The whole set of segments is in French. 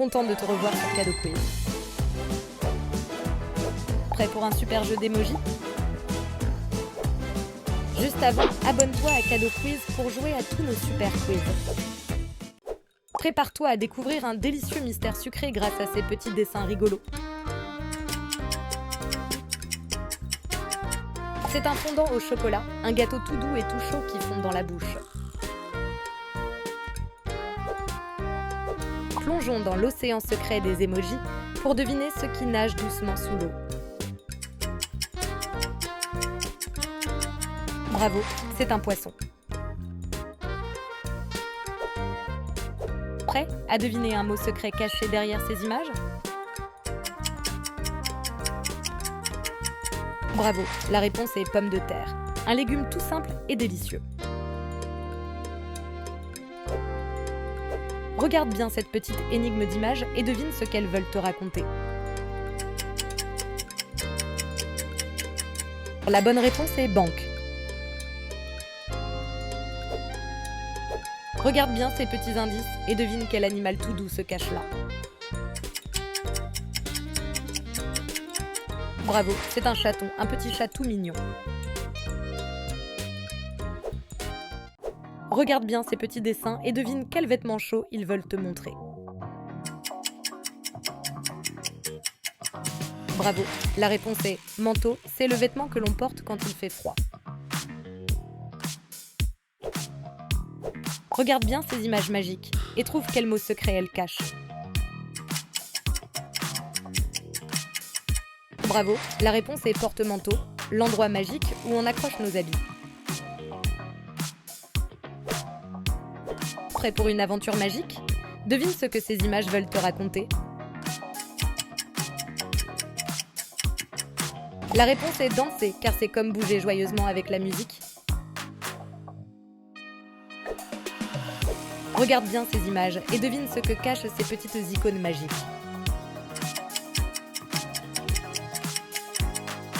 Contente de te revoir sur Cadeau Quiz. Prêt pour un super jeu d'émojis? Juste avant, abonne-toi à Cadeau Quiz pour jouer à tous nos super quiz. Prépare-toi à découvrir un délicieux mystère sucré grâce à ces petits dessins rigolos. C'est un fondant au chocolat, un gâteau tout doux et tout chaud qui fond dans la bouche. Plongeons dans l'océan secret des émojis pour deviner ce qui nage doucement sous l'eau. Bravo, c'est un poisson. Prêt à deviner un mot secret caché derrière ces images? Bravo, la réponse est pomme de terre, un légume tout simple et délicieux. Regarde bien cette petite énigme d'image et devine ce qu'elles veulent te raconter. La bonne réponse est banque. Regarde bien ces petits indices et devine quel animal tout doux se cache là. Bravo, c'est un chaton, un petit chat tout mignon. Regarde bien ces petits dessins et devine quels vêtements chauds ils veulent te montrer. Bravo, la réponse est manteau, c'est le vêtement que l'on porte quand il fait froid. Regarde bien ces images magiques et trouve quel mot secret elles cachent. Bravo, la réponse est porte-manteau, l'endroit magique où on accroche nos habits. Prêt pour une aventure magique? Devine ce que ces images veulent te raconter. La réponse est danser, car c'est comme bouger joyeusement avec la musique. Regarde bien ces images et devine ce que cachent ces petites icônes magiques.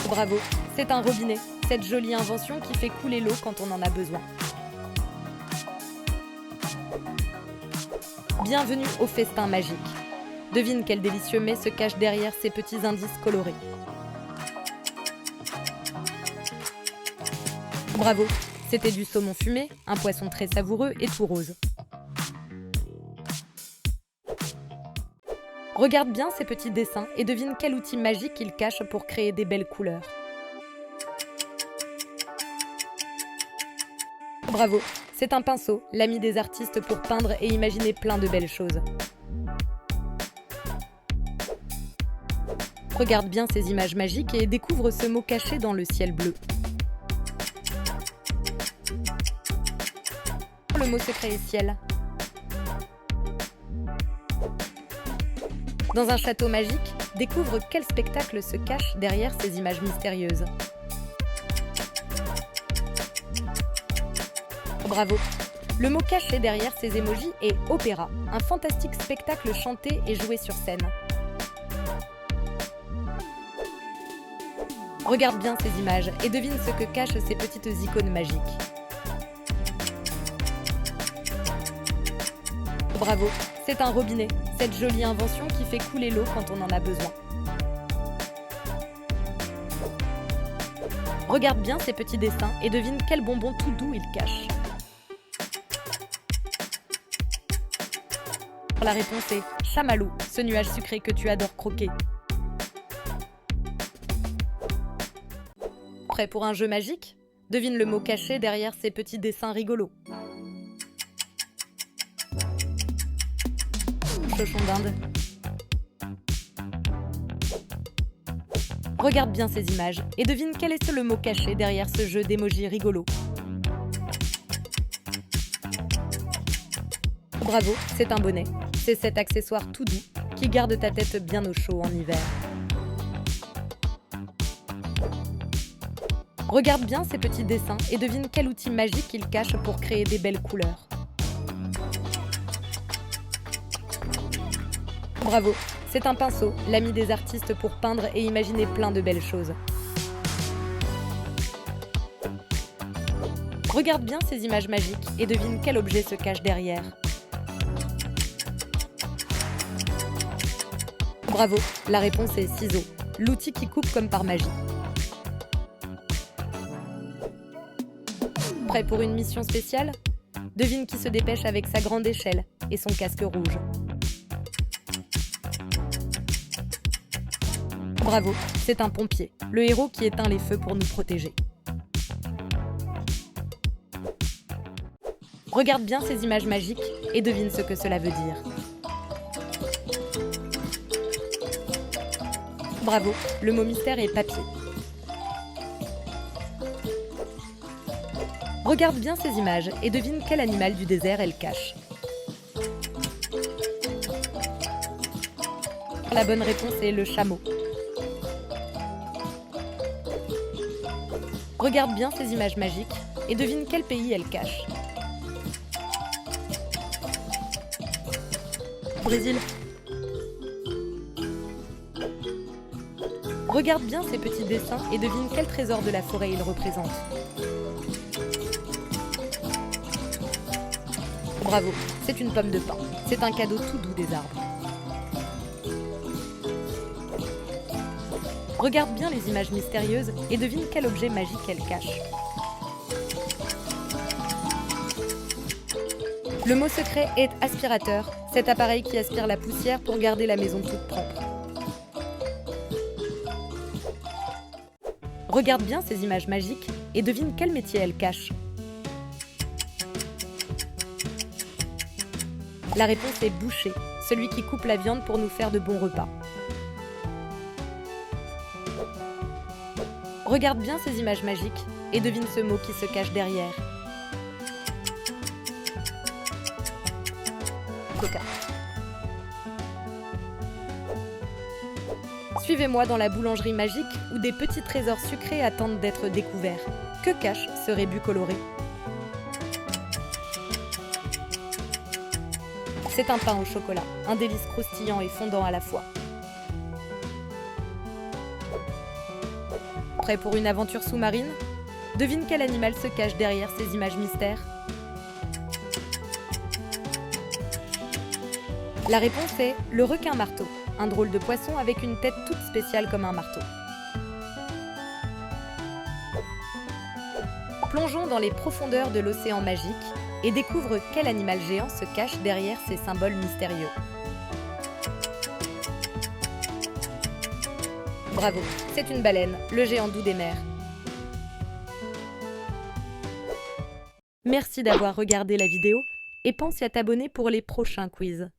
Bravo, c'est un robinet, cette jolie invention qui fait couler l'eau quand on en a besoin. Bienvenue au festin magique. Devine quel délicieux mets se cache derrière ces petits indices colorés. Bravo, c'était du saumon fumé, un poisson très savoureux et tout rose. Regarde bien ces petits dessins et devine quel outil magique ils cachent pour créer des belles couleurs. Bravo, c'est un pinceau, l'ami des artistes pour peindre et imaginer plein de belles choses. Regarde bien ces images magiques et découvre ce mot caché dans le ciel bleu. Le mot secret est ciel. Dans un château magique, découvre quel spectacle se cache derrière ces images mystérieuses. Bravo! Le mot caché derrière ces émojis est opéra, un fantastique spectacle chanté et joué sur scène. Regarde bien ces images et devine ce que cachent ces petites icônes magiques. Bravo! C'est un robinet, cette jolie invention qui fait couler l'eau quand on en a besoin. Regarde bien ces petits dessins et devine quel bonbon tout doux ils cachent. La réponse est chamallow, ce nuage sucré que tu adores croquer. Prêt pour un jeu magique? Devine le mot caché derrière ces petits dessins rigolos. Cochon d'Inde. Regarde bien ces images et devine quel est le mot caché derrière ce jeu d'émojis rigolo. Bravo, c'est un bonnet. C'est cet accessoire tout doux qui garde ta tête bien au chaud en hiver. Regarde bien ces petits dessins et devine quel outil magique ils cachent pour créer des belles couleurs. Bravo, c'est un pinceau, l'ami des artistes pour peindre et imaginer plein de belles choses. Regarde bien ces images magiques et devine quel objet se cache derrière. Bravo, la réponse est ciseaux, l'outil qui coupe comme par magie. Prêt pour une mission spéciale? Devine qui se dépêche avec sa grande échelle et son casque rouge. Bravo, c'est un pompier, le héros qui éteint les feux pour nous protéger. Regarde bien ces images magiques et devine ce que cela veut dire. Bravo, le mot mystère est papier. Regarde bien ces images et devine quel animal du désert elle cache. La bonne réponse est le chameau. Regarde bien ces images magiques et devine quel pays elle cache. Brésil. Regarde bien ces petits dessins et devine quel trésor de la forêt ils représentent. Bravo, c'est une pomme de pin. C'est un cadeau tout doux des arbres. Regarde bien les images mystérieuses et devine quel objet magique elle cache. Le mot secret est aspirateur, cet appareil qui aspire la poussière pour garder la maison toute propre. Regarde bien ces images magiques et devine quel métier elle cache. La réponse est boucher, celui qui coupe la viande pour nous faire de bons repas. Regarde bien ces images magiques et devine ce mot qui se cache derrière. Coca. Suivez-moi dans la boulangerie magique où des petits trésors sucrés attendent d'être découverts. Que cache ce rébus coloré? C'est un pain au chocolat, un délice croustillant et fondant à la fois. Prêt pour une aventure sous-marine? Devine quel animal se cache derrière ces images mystères. La réponse est le requin-marteau, un drôle de poisson avec une tête toute spéciale comme un marteau. Plongeons dans les profondeurs de l'océan magique et découvre quel animal géant se cache derrière ces symboles mystérieux. Bravo, c'est une baleine, le géant doux des mers. Merci d'avoir regardé la vidéo et pense à t'abonner pour les prochains quiz.